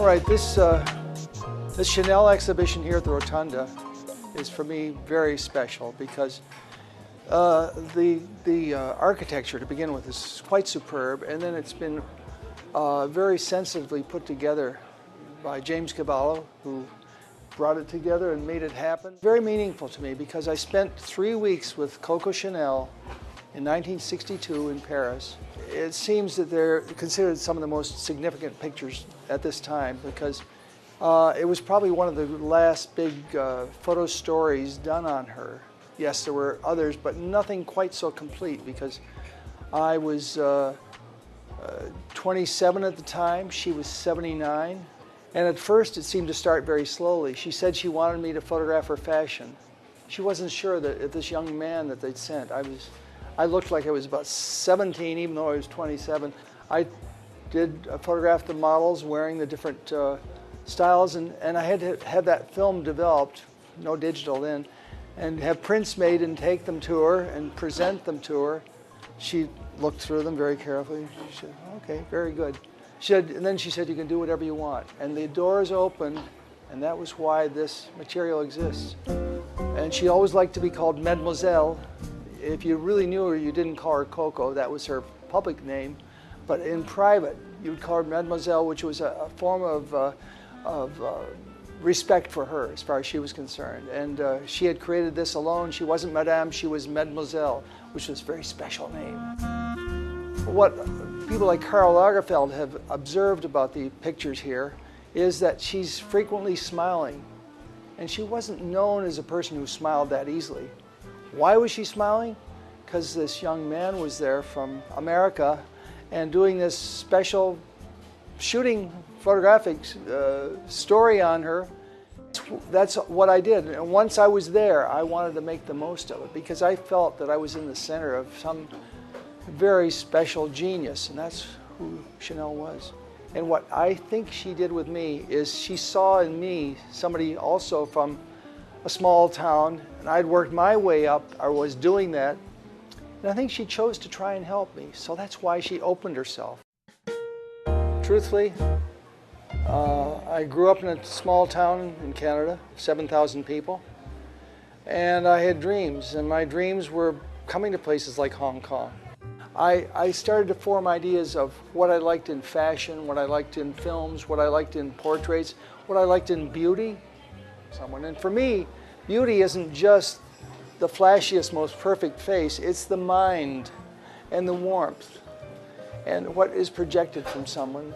All right, this Chanel exhibition here at the Rotunda is for me very special because the architecture to begin with is quite superb, and then it's been very sensitively put together by James Cavallo, who brought it together and made it happen. Very meaningful to me because I spent 3 weeks with Coco Chanel in 1962 in Paris. It seems that they're considered some of the most significant pictures at this time because it was probably one of the last big photo stories done on her. Yes, there were others, but nothing quite so complete because I was 27 at the time, she was 79. And at first it seemed to start very slowly. She said she wanted me to photograph her fashion. She wasn't sure that this young man that they'd sent, I looked like I was about 17 even though I was 27. I did photograph the models wearing the different styles, and I had to have that film developed, no digital then, and have prints made and take them to her and present them to her. She looked through them very carefully. She said, okay, very good. And then she said, you can do whatever you want. And the doors opened, and that was why this material exists. And she always liked to be called Mademoiselle. If you really knew her, you didn't call her Coco. That was her public name. But in private, you would call her Mademoiselle, which was a form of respect for her as far as she was concerned. And she had created this alone. She wasn't Madame, she was Mademoiselle, which was a very special name. What people like Karl Lagerfeld have observed about the pictures here is that she's frequently smiling. And she wasn't known as a person who smiled that easily. Why was she smiling? Because this young man was there from America and doing this special shooting photographic story on her. That's what I did. And once I was there, I wanted to make the most of it because I felt that I was in the center of some very special genius, and that's who Chanel was. And what I think she did with me is she saw in me somebody also from a small town, and I'd worked my way up, I was doing that, and I think she chose to try and help me, so that's why she opened herself. Truthfully, I grew up in a small town in Canada, 7,000 people, and I had dreams, and my dreams were coming to places like Hong Kong. I started to form ideas of what I liked in fashion, what I liked in films, what I liked in portraits, what I liked in beauty. And for me, beauty isn't just the flashiest, most perfect face, it's the mind and the warmth and what is projected from someone,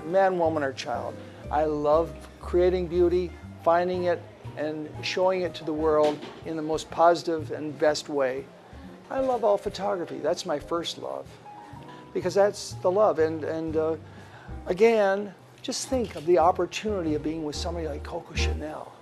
man, woman, or child. I love creating beauty, finding it, and showing it to the world in the most positive and best way. I love all photography. That's my first love, because that's the love. And again, just think of the opportunity of being with somebody like Coco Chanel.